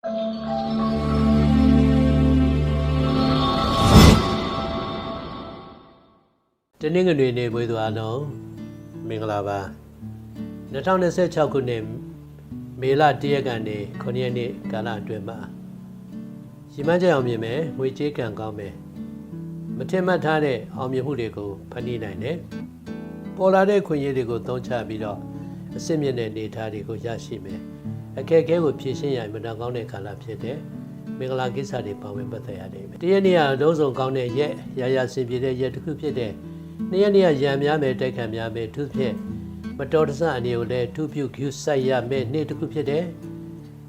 တနင်္ဂနွေနေ့မွေးသူအားလုံးမင်္ဂလာပါ2026ခုနှစ်မေလ1ရက်ကနေ9ရက်နေ့ကာလအတွင်းမှာရည်မှန်းချက်အောင်မြင်မယ်ငွေကြေးကံကောင်းမယ်မထင်မှတ်ထားတဲ့အောင်မြင်မှုတွေကိုဖန်တီးနိုင်တယ်ပေါ်လာတဲ့ခွင့်ရတွေကိုသုံးချပြီးတော့အစစ်မြင့်တဲ့အနေအထားတွေကိုရရှိမယ်အခက်အခဲကိုဖြေရှင်းရရင်မတန်ကောင်းတဲ့ကာလဖြစ်တယ်မင်္ဂလာကိစ္စတွေပါဝင်ပတ်သက်ရတယ်တရက်နေ့ကလုံးစုံကောင်းတဲ့ရက်ရာဆင်ပြေတဲ့ရက်တစ်ခုဖြစ်တဲ့နေ့ရက်နေ့ကရံများမယ်တိုက်ခံများမယ်သူဖြစ်မတော်တဆအနေကိုလည်းထူးပြုဂရုစိုက်ရမယ်နေ့တစ်ခုဖြစ်တယ်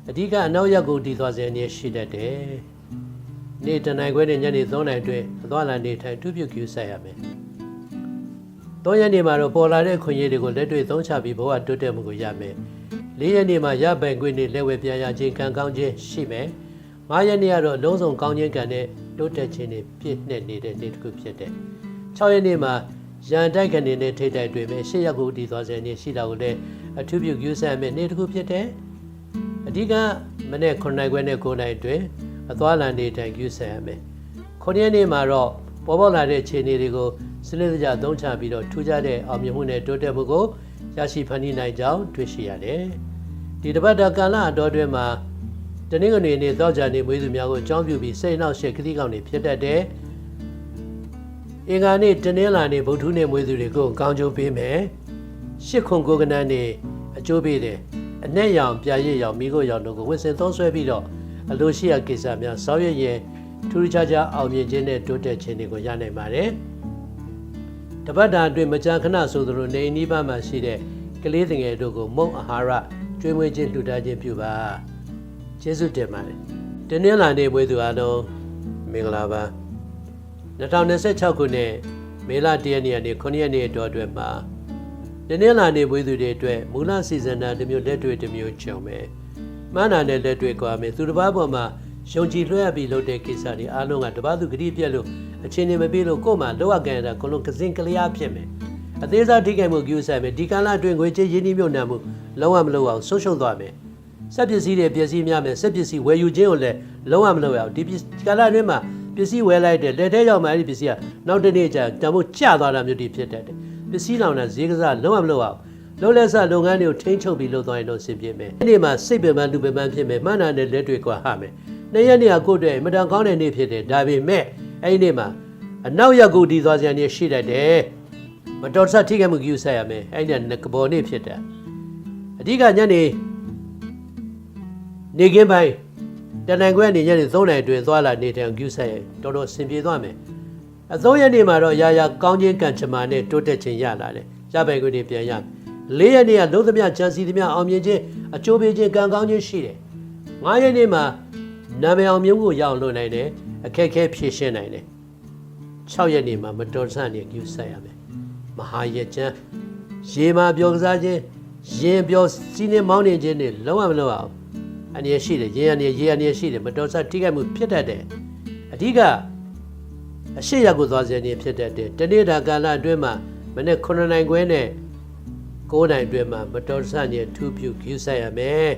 အဓိကအနောက်ရက်ကိုတည်သွားစေနေရှိတတ်တယ်နေ့တနိုင်ခွဲနဲ့ညနေ3နိုင်အတွင်းအသွားလာနေထိုင်ထူးပြုဂရုစိုက်ရမယ်3ရက်နေ့မှာတော့ပေါ်လာတဲ့ခွင့်ရတွေကိုလက်တွေ့သုံးချပြီးဘဝတိုးတက်မှုကိုရမယ်4ရက်နေ့မှာရပိုင်ခွင့်နဲ့လက်ဝဲပြန်ရခြင်းကံကောင်းခြင်းရှိမယ်5ရက်နေ့ကတော့လုံးစုံကောင်းခြင်းကံနဲ့တိုးတက်ခြင်းနဲ့ပြည့်နှက်နေတဲ့နေ့တစ်ခုဖြစ်တယ်6ရက်နေ့မှာရန်တိုက်ခဏနဲ့ထိတ်တိုက်တွေ့မယ်8ရက်ကိုတည်သွားစေနေရှိတာကိုလည်းအထူးပြုယူဆမယ်နေ့တစ်ခုဖြစ်တယ်အဓိကမနေ့9နိုင်ခွဲနဲ့9နိုင်အတွင်းအသွားလန်နေတိုင်ယူဆရမယ်9ရက်နေ့မှာတော့ပေါ်ပေါက်လာတဲ့ခြေအနေတွေကိုစနစ်တကျသုံးချပြီးတော့ထူးခြားတဲ့အောင်မြင်မှုနဲ့တိုးတက်မှုကိုရရှိဖန်တီးနိုင်ကြောင်းတွေ့ရှိရတယ်ဒီတစ်ပတ်တာကာလအတော်အတွင်းမှာတနင်္ဂနွေနေ့သောကြာနေ့မွေးသူများကိုအကြောင်းပြုပြီးစိတ်နှောက်ယှက်ခတိကောင်းတွေဖြစ်တတ်တယ်အင်္ဂါနေ့တနင်္လာနေ့ဗုဒ္ဓနေ့မွေးသူတွေကိုကောင်းကျိုးပေးမယ်ရှစ်ခွန်ကိုကနန်းနေ့အကျိုးပေးတယ်အနက်ရောင်ပြရည်ရောင်မိခိုးရောင်တို့ကိုဝစ်စင်သုံးဆွဲပြီးတော့အလိုရှိရာကိစ္စများဆောင်ရွက်ရင်ထူးခြားခြားအောင်မြင်ခြင်းနဲ့တိုးတက်ခြင်းတွေကိုရနိုင်ပါတယ်တပတ်တာအတွင်းမကြာခဏဆိုသလိုနေနီးပါးမှာရှိတဲ့ကလေးငယ်တို့ကိုမုံအာဟာရကျွေးမွေးခြင်းလှူဒါန်းခြင်းပြုပါကျေးဇူးတင်ပါတယ်တနင်္လာနေ့မွေးသူအားလုံးမင်္ဂလာပါ2026ခုနှစ်မေလ1ရက်နေ့ကနေ9ရက်နေ့အတွင်းမှာတနင်္လာနေ့မွေးသူတွေအတွက်မူလစီစဉ်တာတစ်မျိုးလက်တွေ့တစ်မျိုးခြုံမယ်မှန်းတာနဲ့လက်တွေ့ကွာမယ်သူတစ်ပါးပေါ်မှာယုံကြည်လွှဲပြီးလုပ်တဲ့ကိစ္စတွေအားလုံးကတပါးသူဂတိပြက်လို့အချင်းနေမပြေလို့ကိုယ်မှလောကကံတာကိုလုံးကစင်ကလျားဖြစ်မယ်အသေးစားထိခိုက်မှုကြိုးဆိုင်မယ်ဒီကာလအတွင်းငွေကြေးရင်းနှီးမြှုပ်နှံမှုလုံးဝမလုပ်အောင်ဆုံးရှုံးသွားမယ်စက်ပစ္စည်းတွေပစ္စည်းများမယ်စက်ပစ္စည်းဝယ်ယူခြင်းကိုလည်းလုံးဝမလုပ်ရအောင်ဒီကာလအတွင်းမှာပစ္စည်းဝယ်လိုက်တဲ့လက်ထဲရောက်မှအဲ့ဒီပစ္စည်းကနောက်တစ်နေ့ကျတန်ဖို့ကျသွားတာမျိုးတွေဖြစ်တတ်တယ်ပစ္စည်းလောင်တာဈေးကစားလုံးဝမလုပ်အောင်လုံးလက်စလုပ်ငန်းတွေကိုထိန်းချုပ်ပြီးလုပ်သွားရင်တော့အဆင်ပြေမယ်ဒီနေ့မှာစိတ်ပင်ပန်းလူပင်ပန်းဖြစ်မယ်မှန်းတာနဲ့လက်တွေ့ကွာဟမယ်နေ့ရက်နေ့ကကိုယ့်အတွက်မတန်ကောင်းတဲ့နေ့ဖြစ်တယ်ဒါပေမဲ့အဲ့ဒီနေ့မှာအနောက်ရက်ကိုတည်သွားစရာနေရှိတတ်တယ်မတော်တဆထိခိုက်မှုကြည့်ဆက်ရမယ်အဲ့ဒီကဘော်နေ့ဖြစ်တယ်အဓိကညနေခင်းပိုင်းတနင်္ဂနွေနေ့ညနေ3နိုင်အတွင်းသွားလာနေထိုင်ကြည့်ဆက်ရင်တော်တော်အဆင်ပြေသွားမယ်အသုံးရက်နေ့မှာတော့ရာကောင်းခြင်းကံချမာနဲ့တိုးတက်ခြင်းရလာတယ်ရပိုင်ခွင့်တွေပြန်ရမယ်4ရက်နေ့ကလုံးသမျှချမ်းစီသမျှအောင်မြင်ခြင်းအကျိုးပေးခြင်းကံကောင်းခြင်းရှိတယ်5ရက်နေ့မှာနာမည်အောင်မြင်မှုရအောင်လုပ်နိုင်တယ်အခက်အခဲဖြေရှင်းနိုင်တယ်6ရက်နေ့မှာမတော်တဆနေကြည့်ဆက်ရမယ်မဟာရကျမ်းရေမှာပျော်ကစားခြင်းရင်ပျော်စီးနေမောင်းနေခြင်းတွေလုံးဝမလုပ်အောင်အနေရရှိတယ်ရေအနေရှိတယ်မတော်တဆထိခိုက်မှုဖြစ်တတ်တယ်အဓိကအရှိရကိုသွားစေနေဖြစ်တတ်တယ်တနေ့တာကာလအတွင်းမှာမနေ့9နိုင်ခွဲနဲ့9နိုင်အတွင်းမှာမတော်တဆနေထူးပြုဂရုစိုက်ရမယ်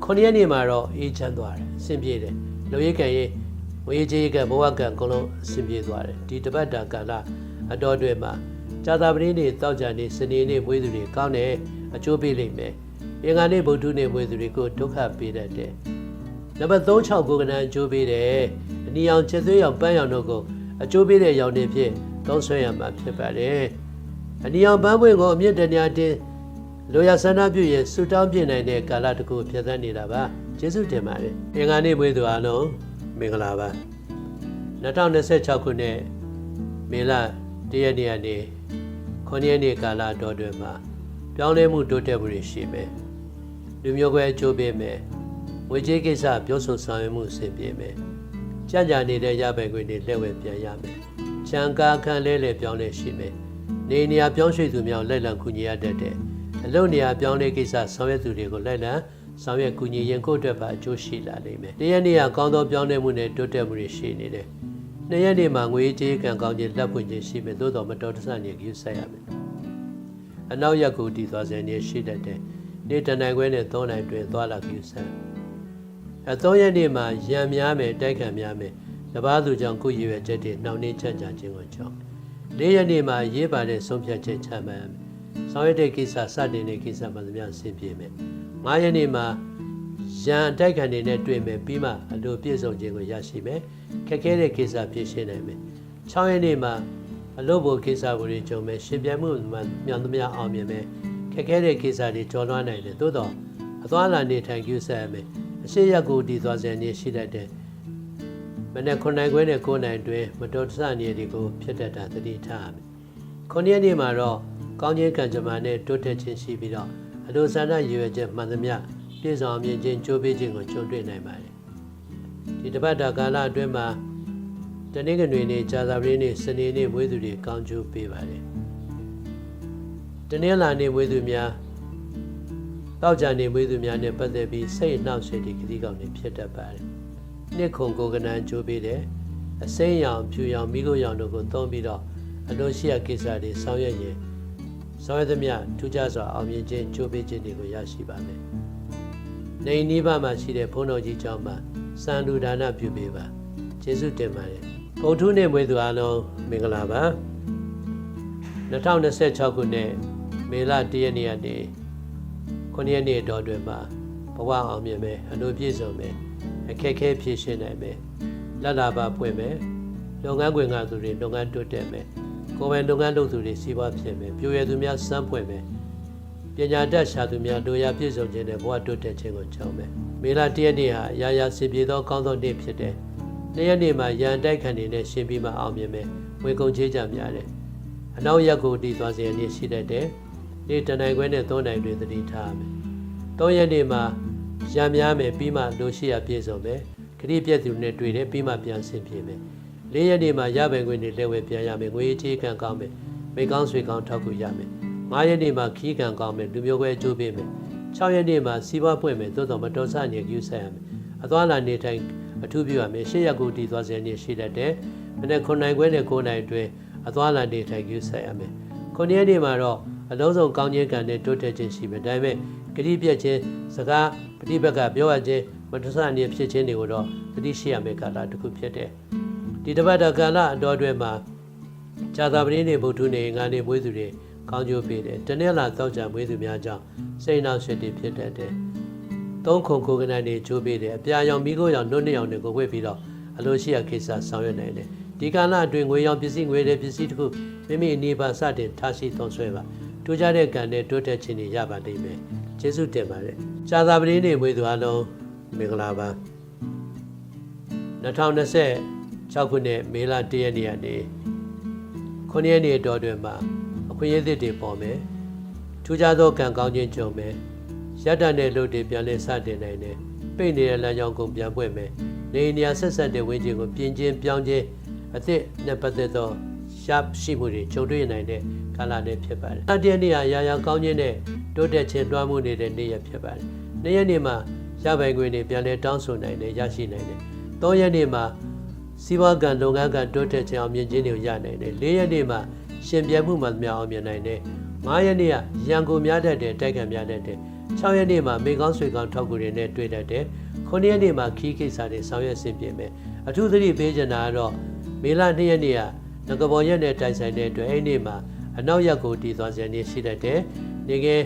9ရက်နေ့မှာတော့အေးချမ်းသွားတယ်အဆင်ပြေတယ်လူရိတ်ကံရေးဝေးကြီးကဘဝကံအကုန်လုံးအဆင်ပြေသွားတယ်ဒီတပတ်တာကာလအတော်အတွင်းမှာဇာတာပတိနေ့တောက်ကြနေ့စနေနေ့မွေးသူတွေကောင်းတယ်အကျိုးပေးလိမ့်မယ်အင်္ဂါနေ့ဗုဒ္ဓနေ့မွေးသူတွေကိုဒုက္ခပေးတတ်တယ်နံပါတ်36ကိုကနန်းအကျိုးပေးတယ်အနီအောင်ချက်သွေးရောင်ပန်းရောင်တို့ကိုအကျိုးပေးတဲ့ရောင်တွေဖြင့်သုံးဆွဲရမှာဖြစ်ပါတယ်အနီအောင်ပန်းပွင့်ကိုအမြင့်တညာတင်လိုရဆန္ဒပြုရဆူတောင်းပြနိုင်တဲ့ကာလတစ်ခုဖြတ်သန်းနေတာပါကျေးဇူးတင်ပါတယ်အင်္ဂါနေ့မွေးသူအားလုံးမင်္ဂလာပါ2026ခုနှစ်မေလ1ရက်နေ့ကနေ9ရက်နေ့ကာလတော်တွင်မှာပြောင်းလဲမှုတိုးတက်မှုတွေရှိမယ်လူမျိုးကွဲအကျိုးပေးမယ်ငွေကြေးကိစ္စပြောဆိုဆောင်ရွက်မှုအဆင်ပြေမယ်ကြံ့ကြာနေတဲ့ရပိုင်ခွင့်တွေလက်ဝဲပြန်ရမယ်ချမ်းကားခန့်လဲပြောင်းလဲရှိမယ်နေနေရာပြောင်းရွှေ့သူများလက်လံကူညီရတတ်တယ်အလုပ်နေရာပြောင်းလဲကိစ္စဆောင်ရွက်သူတွေကိုလက်လံဆောင်ရွက်ကူညီရင်ကိုယ့်အတွက်ပါအကျိုးရှိလာလိမ့်မယ်တရက်နေ့ကကောင်းသောပြောင်းလဲမှုနဲ့တိုးတက်မှုတွေရှိနေတယ်နှစ်ရက်နေ့မှာငွေကြေးကံကောင်းခြင်းလက်ပွင့်ခြင်းရှိမယ်သို့တော်မတော်တဆနေကြည့်ဆက်ရမယ်အနောက်ရက်ကိုတည်သွားစေနေရှိတတ်တယ်နေ့တနိုင်ခွဲနဲ့3နိုင်တွင်သွားလာကြည့်ဆက် 3ရက်နေ့မှာရံများမယ်တိုက်ခံများမယ်တပားသူကြောင့်ကိုရည်ရွယ်ချက်တွေနှောင့်နှေးချမ်းသာခြင်းကိုကြောင့်4ရက်နေ့မှာရေးပါတဲ့ဆုံးဖြတ်ချက်ချမှတ်ရမယ်ဆောင်ရွက်တဲ့ကိစ္စစတင်တဲ့ကိစ္စမှသမျှဆင်ပြေမယ်5ရက်နေ့မှာရန်တိုက်ခံတွေနဲ့တွေ့မယ်ပြီးမှအလိုပြည့်စုံခြင်းကိုရရှိမယ်ခက်ခဲတဲ့ကိစ္စဖြေရှင်းနိုင်မယ်6ရက်နေ့မှာအလုပ်ဖို့ကိစ္စတွေကြုံမယ်ရှင်ပြမှုမှမြန်သမျှအောင်မြင်မယ်ခက်ခဲတဲ့ကိစ္စတွေကျော်လွှားနိုင်တယ်သို့တော့အသွားလာနေထိုင်ကြဆက်ရမယ်အရှိရက်ကိုတည်သွားစေနေရှိတတ်တဲ့မနေ့9နိုင်ခွဲနဲ့9နိုင်တွင်မတော်တဆနေတွေကိုဖြစ်တတ်တာသတိထားရမယ်9ရက်နေ့မှာတော့ကောင်းခြင်းကံကြမ္မာနဲ့တိုးတက်ခြင်းရှိပြီးတော့အလိုဆန္ဒရည်ရွယ်ချက်မှန်သမျှပြည့်စုံအောင်မြင်ခြင်းကြိုးပေးခြင်းကိုကြုံတွေ့နိုင်ပါတယ်ဒီတပတ်တာကာလအတွင်းမှာတနင်္ဂနွေနေ့ကြာသပတေးနေ့စနေနေ့မွေးသူတွေကောင်းကျိုးပေးပါတယ်တနင်္လာနေ့မွေးသူများတောက်ကြနေမွေးသူများနဲ့ပတ်သက်ပြီးစိတ်နှောက်ယှက်တဲ့ခရီးကောင်းတွေဖြစ်တတ်ပါတယ်နှစ်ခုကိုကနန်းကြိုးပေးတယ်အစိမ်းရောင်ဖြူရောင်မိခိုးရောင်တို့ကိုသုံးပြီးတော့အလိုရှိရာကိစ္စတွေဆောင်ရွက်ရင်ဆောင်ရွက်သမျှထူးခြားစွာအောင်မြင်ခြင်းကြိုးပေးခြင်းတွေကိုရရှိပါမယ်နေနီးပါးမှာရှိတဲ့ဘုန်းတော်ကြီးကျောင်းမှာစံလူဒါနပြုပေးပါကျေးဇူးတင်ပါတယ်ဗုဒ္ဓနေ့မွေးသူအားလုံးမင်္ဂလာပါ2026ခုနှစ်မေလ1ရက်နေ့ကနေ9ရက်နေ့တော်တွင်မှာဘဝအောင်မြင်မယ်အလိုပြည့်စုံမယ်အခက်အခဲဖြေရှင်းနိုင်မယ်လတ်လာပါပွင့်မယ်လုပ်ငန်းခွင်ကသူတွေလုပ်ငန်းတိုးတက်မယ်ကိုယ်ပိုင်လုပ်ငန်းလုပ်သူတွေစီးပွားဖြစ်မယ်ပြိုရသူများစမ်းပွင့်မယ်ပညာတတ်ရှာသူများတို့ရပြည့်စုံခြင်းနဲ့ဘဝတိုးတက်ခြင်းကိုကြောင်းမယ်မေလ1ရက်နေ့ဟာရာရာစင်ပြေသောကောင်းသောနေ့ဖြစ်တယ်2ရက်နေ့မှာရန်တိုက်ခံနေနဲ့ရှင်ပြီးမှအောင်မြင်မယ်ဝေကုံချေးကြများတယ်အနောက်ရက်ကိုတည်သွားစေနေ့ရှိတတ်တယ်နေ့တနိုင်ခွဲနဲ့3နိုင်တွင်သတိထားရမယ်3ရက်နေ့မှာရံများမယ်ပြီးမှလိုရှိရပြည့်စုံမယ်ခရီးပြည့်သူနဲ့တွေ့တယ်ပြီးမှပြန်ဆင်ပြေမယ်4ရက်နေ့မှာရပိုင်ခွင့်တွေလက်ဝဲပြန်ရမယ်ငွေချေးခံကောင်းမယ်မိကောင်းဆွေကောင်းထောက်ကူရမယ်5ရက်နေ့မှာခီးခံကောင်းမယ်လူမျိုးကွဲအကျိုးပေးမယ်6ရက်နေ့မှာစီးပွားပွင့်မယ်သို့တော်မတော်ဆနေယူဆိုင်ရမယ်အသွားလာနေထိုင်အထူးပြုရမယ်8ရက်ကိုတည်သွားစေနေရှိတတ်တယ်မနေ့9နိုင်ခွဲနဲ့9နိုင်အတွင်းအသွားလာနေထိုင်ယူဆိုင်ရမယ်9ရက်နေ့မှာတော့အလုံးစုံကောင်းခြင်းကံနဲ့တိုးတက်ခြင်းရှိမယ်ဒါပေမဲ့ဂတိပြည့်ခြင်းစကားပฏิပတ်ကပြောရခြင်းမတဆနေဖြစ်ခြင်းတွေကိုတော့သတိရှိရမယ်ကာလတစ်ခုဖြစ်တယ်ဒီတပတ်တာကာလအတော်အတွင်းမှာဇာတာပတိနေဗုဒ္ဓနေငါနေမွေးသူတွေကောင်းကျိုးပေးတယ်တနေ့လာတောက်ကြမွေးသူများကြောင့်စိတ်နှောက်ယှက်တွေဖြစ်တတ်တယ်သုံးခုကိုကနန်းတွေကျိုးပေးတယ်အပြာရောင်မိခိုးရောင်နှုတ်နှစ်ရောင်တွေကိုဝှက်ပြီးတော့အလိုရှိရာကိစ္စဆောင်ရွက်နိုင်တယ်ဒီကာလအတွင်းငွေရောင်ပစ္စည်းငွေတွေပစ္စည်းတစ်ခုမိမိအနေပါစတင်ထားရှိသုံးဆွဲပါထူးခြားတဲ့ကံနဲ့တိုးတက်ခြင်းတွေရပါလိမ့်မယ်ကျေးဇူးတင်ပါတယ်ဇာတာပတိနေမွေးသူအားလုံးမင်္ဂလာပါ2026ခုနှစ်မေလ1ရက်နေ့ကနေ9ရက်နေ့တော်တွင်မှာအခွင့်အရေးတွေပေါ်မယ်ထူးခြားသောကံကောင်းခြင်းကြုံမယ်ရတ္တနဲ့လို့တွေပြန်လဲစတင်နိုင်တယ်ပိတ်နေတဲ့လမ်းကြောင်းကိုပြန်ပွင့်မယ်နေနေရာဆက်ဆက်တဲ့ဝင်းကျင်ကိုပြင်ချင်းပြောင်းခြင်းအသစ်နဲ့ပတ်သက်သောရှားရှိမှုတွေကြုံတွေ့နိုင်တဲ့ကာလနဲ့ဖြစ်ပါတယ်။တရက်နေ့ဟာရာရာကောင်းခြင်းနဲ့တိုးတက်ခြင်းတွားမှုနေတဲ့နေ့ရက်ဖြစ်ပါတယ်။2ရက်နေ့မှာရပိုင်ခွင့်တွေပြန်လဲတောင်းဆိုနိုင်တယ်ရရှိနိုင်တယ်။3ရက်နေ့မှာစီးပွားကံလုပ်ငန်းကံတိုးတက်ခြင်းအောင်မြင်ခြင်းတွေရနိုင်တယ်။4ရက်နေ့မှာရှင်ပြမှုမှများအောင်မြင်နိုင်တယ်။5ရက်နေ့ကရန်ကုန်များတတ်တယ်တိုက်ခံများတတ်တယ်။6ရက်နေ့မှာမိကောင်းဆွေကောင်းထောက်ကူတွေနဲ့တွေ့တတ်တယ်။9ရက်နေ့မှာခီးကိစ္စတွေဆောင်ရွက်ဆင်ပြေမယ်။အထူးသတိပေးချင်တာကတော့မေလ2ရက်နေ့ကငကပေါ်ရက်နဲ့တိုက်ဆိုင်တဲ့အတွက်အဲ့ဒီမှာအနောက်ရက်ကိုတည်သွားစေနေရှိတတ်တယ်။နေကဲ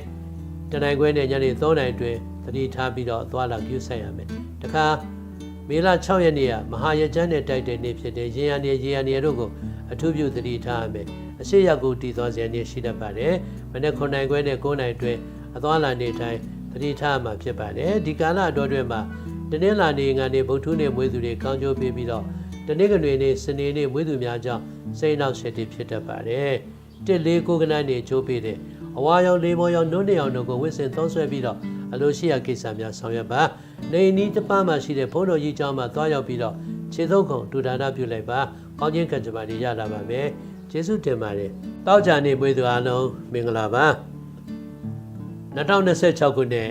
တနိုင်ခွဲနဲ့ညနေ3နိုင်တွင်သတိထားပြီးတော့သွားလာကျူးဆိုင်ရမယ်။တခါမေလ6ရက်နေ့ကမဟာရကျမ်းနဲ့တိုက်တဲ့နေ့ဖြစ်တဲ့ရေရန်နေတို့ကိုအထူးပြုသတိထားရမယ်။အရှိရက်ကိုတည်သွားစေနေရှိတတ်ပါတယ်။မနေ့9နိုင်ခွဲနဲ့9နိုင်တွင်အသွားလာနေတိုင်းသတိထားမှဖြစ်ပါတယ်။ဒီကာလအတော်တွင်မှာတနင်္လာနေ့ငါနေဗုဒ္ဓနေ့မွေးသူတွေကောင်းကျိုးပေးပြီးတော့တနင်္ဂနွေနေ့စနေနေ့မွေးသူများကြောင့်စိတ်နှောက်ယှက်တွေဖြစ်တတ်ပါတယ်။1 4 9ကနန်းနေချိုးပေးတယ်။အဝါရောင်လေးမောရောင်နှုတ်နှစ်ရောင်တို့ကိုဝစ်စင်သုံးဆွဲပြီးတော့အလိုရှိရာကိစ္စများဆောင်ရွက်ပါ။နေနီးတစ်ပါးမှာရှိတဲ့ဘုန်းတော်ကြီးကျောင်းမှာသွားရောက်ပြီးတော့ခြေသုံးခုံဒူဒါနပြုလိုက်ပါ။ကောင်းခြင်းကံကြမ္မာတွေရလာပါမယ်။ကျေးဇူးတင်ပါတယ်။တောက်ကြနေမွေးသူအားလုံးမင်္ဂလာပါ။2026ခုနှစ်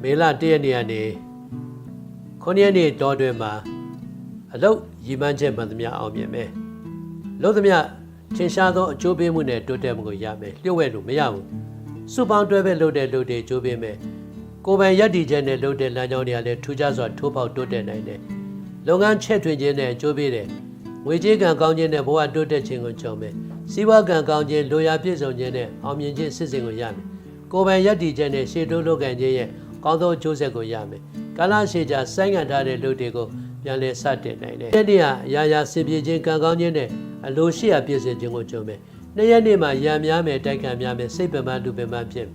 မေလ1ရက်နေ့ကနေ9ရက်နေ့တော်တွင်မှာအလုတ်ရည်မှန်းချက်မှန်သမျှအောင်မြင်မယ်။လို့သမျှထင်ရှားသောအကျိုးပေးမှုနဲ့တိုးတက်မှုကိုရမယ်။လျှို့ဝှက်လို့မရဘူး။စုပေါင်းတွဲပဲလုပ်တဲ့လူတွေအကျိုးပေးမယ်။ ကိုယ်ပိုင်ရည်တည်ချက်နဲ့လုပ်တဲ့လမ်းကြောင်းတွေကလည်းထူးခြားစွာထိုးပေါက်တိုးတက်နိုင်တယ်လုပ်ငန်းချဲ့ထွင်ခြင်းနဲ့အကျိုးပေးတယ်ငွေကြေးကံကောင်းခြင်းနဲ့ဘဝတိုးတက်ခြင်းကိုကြုံမယ်စီးပွားကံကောင်းခြင်းလိုရာပြည့်စုံခြင်းနဲ့အောင်မြင်ခြင်းစစ်စင်ကိုရမယ်ကိုယ်ပိုင်ရည်တည်ချက်နဲ့ရှေ့တိုးလုပ်ကံခြင်းရဲ့ကောင်းသောအကျိုးဆက်ကိုရမယ်ကာလရှည်ကြာဆိုင်းငံ့ထားတဲ့လုပ်တွေကိုပြန်လည်စတင်နိုင်တယ်တစ်ရက်နေ့ဟာရာစင်ပြေခြင်းကံကောင်းခြင်းနဲ့အလိုရှိရာပြည့်စုံခြင်းကိုကြုံမယ်နှစ်ရက်နေ့မှာရံများမယ်တိုက်ခံများမယ်စိတ်ပင်ပန်းလူပင်ပန်းဖြစ်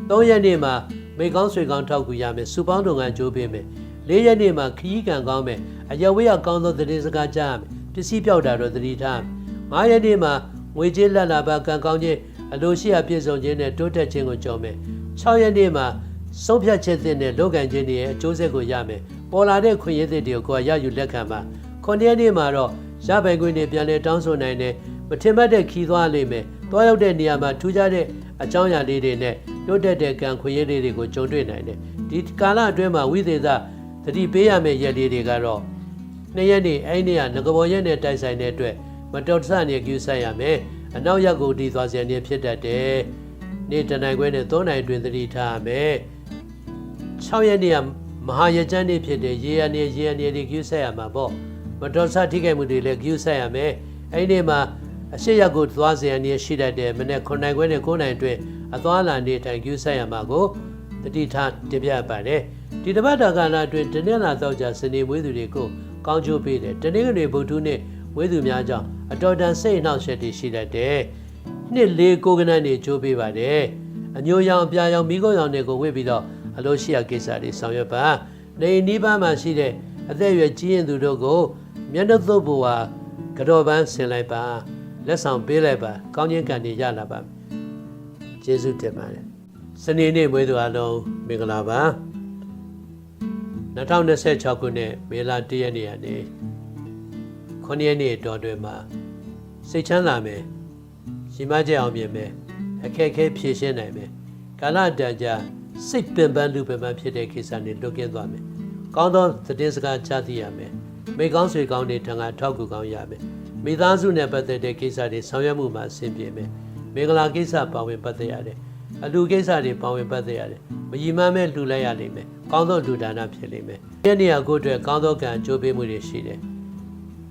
သုံးရက်နေ့မှာမိကောင်းဆွေကောင်းထောက်ကူရမယ်စူပေါင်းတုံငန်းကြိုးပေးမယ်လေးရက်နေ့မှာခရီးကံကောင်းမယ်အရဝေးရကောင်းသောသတင်းစကားကြားရမယ်ပစ္စည်းပြောက်တာတော့သတိထားငါးရက်နေ့မှာငွေကြေးလက်လာပါကံကောင်းခြင်းအလိုရှိရာပြည့်စုံခြင်းနဲ့တိုးတက်ခြင်းကိုကြုံမယ်6ရက်နေ့မှာဆုံးဖြတ်ချက်သစ်နဲ့လုပ်ကံခြင်းတွေရဲ့အကျိုးဆက်ကိုရမယ်ပေါ်လာတဲ့ခွင့်ရသစ်တွေကိုရယူလက်ခံပါ9ရက်နေ့မှာတော့ရပိုင်ခွင့်တွေပြန်လည်တောင်းဆိုနိုင်တယ်မထင်မှတ်တဲ့ခီးသွားလိမ့်မယ်တွားရောက်တဲ့နေရာမှာထူးခြားတဲ့အကြောင်းအရာလေးတွေနဲ့တိုးတက်တဲ့ကံခွင့်ရသစ်တွေကိုကြုံတွေ့နိုင်တယ်ဒီကာလအတွင်းမှာဝိသေသသတိပေးရမယ့်ရက်လေးတွေကတော့2ရက်နေ့အဲ့ဒီကငကဘော်ရက်နဲ့တိုက်ဆိုင်တဲ့အတွက်မတော်တဆနေကျူးဆိုင်ရမယ်အနောက်ရက်ကိုတီသွားစရာနေဖြစ်တတ်တယ်နေ့တနိုင်ခွဲနဲ့3နိုင်တွင်သတိထားရမယ်6ရက်နေ့ကမဟာရကျန်းနေ့ဖြစ်တဲ့ရေရနေတွေကျူးဆိုင်ရမှာပေါ့မတော်တဆထိခိုက်မှုတွေလည်းကျူးဆိုင်ရမယ်အဲ့ဒီမှာအရှိရက်ကိုသွားစရာနေရှိတတ်တယ်မနေ့9နိုင်ခွဲနဲ့9နိုင်တွင်အသွားလာနေထိုင်ကျူးဆိုင်ရမှာကိုတတိထားတင်ပြပါတယ်ဒီတပတ်တာကာလအတွင်းတနင်္လာတော့ကြစနေမွေးသူတွေကိုကောင်းကျိုးပေးတယ်တနင်္ဂနွေဗုဒ္ဓနဲ့မွေးသူများကြောင့်အတော်တန်စိတ်နှောက်ယှက်တွေရှိတတ်တယ်နှစ်လေးကိုကနန်းနေကျိုးပေးပါတယ်အညိုရောင်အပြာရောင်မိခိုးရောင်တွေကိုဝစ်ပြီးတော့အလို့ရှိရာကိစ္စတွေဆောင်ရွက်ပါနေနီးပါးမှာရှိတဲ့အသက်အရွယ်ကြီးရင်သူတို့ကိုမျက်နှာသုတ်ဘဝကြော်ပန်းဆင်လိုက်ပါလက်ဆောင်ပေးလိုက်ပါကောင်းခြင်းကံတွေရလာပါကျေးဇူးတင်ပါတယ်စနေနေ့မွေးသူအားလုံးမင်္ဂလာပါ2026ခုနှစ်မေလ1ရက်နေ့ကနေ9ရက်နေ့တော်တွင်မှာစိတ်ချမ်းသာမယ်ရှိမှကျအောင်မြင်မယ်အခက်အခဲဖြေရှင်းနိုင်မယ်ကာလတန်ကြာစိတ်ပင်ပန်းလူပင်ပန်းဖြစ်တဲ့ကိစ္စတွေလွတ်ကင်းသွားမယ်ကောင်းသောသတင်းစကားကြားသိရမယ်မိကောင်းဆွေကောင်းတွေထံကထောက်ကူကောင်းရမယ်မိသားစုနဲ့ပတ်သက်တဲ့ကိစ္စတွေဆောင်ရွက်မှုမှာအဆင်ပြေမယ်မင်္ဂလာကိစ္စပါဝင်ပတ်သက်ရတယ်အလူကိစ္စတွေပါဝင်ပတ်သက်ရတယ်မယီမမ်းမဲ့လှူလိုက်ရလိမ့်မယ်ကောင်းသောလူဒါနဖြစ်လိမ့်မယ်ဒီနေ့ကကိုယ့်အတွက်ကောင်းသောကံအကျိုးပေးမှုတွေရှိတယ်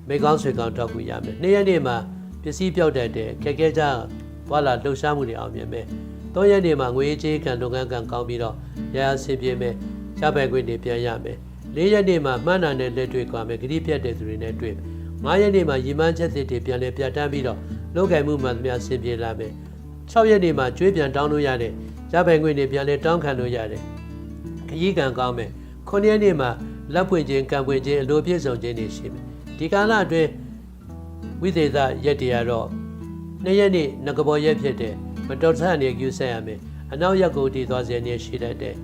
မိကောင်းဆွေကောင်းထောက်ကူရမယ်နေ့ရက်နေ့မှာပစ္စည်းပြောက်တတ်တဲ့ခက်ခဲကြဘွာလာလှူရှားမှုတွေအောင်မြင်မယ်3ရက်နေ့မှာငွေကြေးကံလုပ်ငန်းကံကောင်းပြီးတော့ရရဆင်ပြေမယ်ရပိုင်ခွင့်တွေပြန်ရမယ်4ရက်နေ့မှာမှန်းနာနဲ့လက်တွေ့ကွာမယ်ဂရိပြတ်တဲ့သူတွေနဲ့တွေ့မယ်5ရက်နေ့မှာရီမန်းချက်တွေပြန်လည်ပြတ်တန်းပြီးတော့လုပ်ကံမှုမှန်သမျှဆင်ပြေလာမယ်6ရက်နေ့မှာကျွေးပြန်တောင်းလို့ရတဲ့ရပိုင်ခွင့်တွေပြန်လည်တောင်းခံလို့ရတယ်ခရီးကံကောင်းမယ်9ရက်နေ့မှာလက်ပွင့်ခြင်းကံပွင့်ခြင်းအလိုပြည့်စုံခြင်းတွေရှိမယ်ဒီကာလအတွင်းဝိသေသရက်တွေကတော့2ရက်နေ့ငကဘော်ရက်ဖြစ်တဲ့မတော်တဆနေကျူးဆက်ရမယ်အနောက်ရက်ကိုတီသွားစရာနေရှိတတ်တဲ့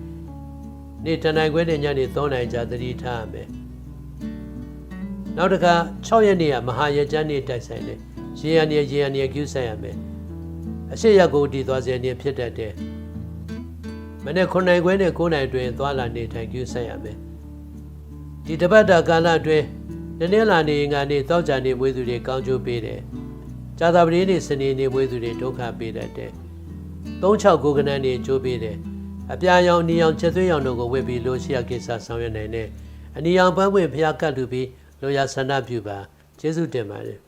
နေ့တနိုင်ခွဲနဲ့ညနေ3နိုင်ကြာသတိထားရမယ်နောက်တစ်ခါ6ရက်နေ့ကမဟာရကျန်းနေ့တိုက်ဆိုင်တယ်ရေရနေကျူးဆက်ရမယ်အရှိရက်ကိုတီသွားစရာနေဖြစ်တတ်တဲ့မနေ့9နိုင်ခွဲနဲ့9နိုင်တွင်သွားလာနေထိုင်ကျူးဆက်ရမယ်ဒီတပတ်တာကာလအတွင်းနည်းနည်းလာနေငါနေတောက်ကြနေမွေးသူတွေကောင်းကျိုးပေးတယ်ဇာတာပတိနေ့စနေနေ့မွေးသူတွေဒုက္ခပေးတတ်တယ်369ကနန်းနေကျိုးပေးတယ်အပြာရောင်အနီရောင်ချက်သွေးရောင်တို့ကိုဝစ်ပြီးလိုရှိရကိစ္စဆောင်ရွက်နိုင်တယ်အနီရောင်ပန်းပွင့်ဖျားကတ်လူပြီးလိုရာဆန္ဒပြုပါကျေးဇူးတင်ပါတယ်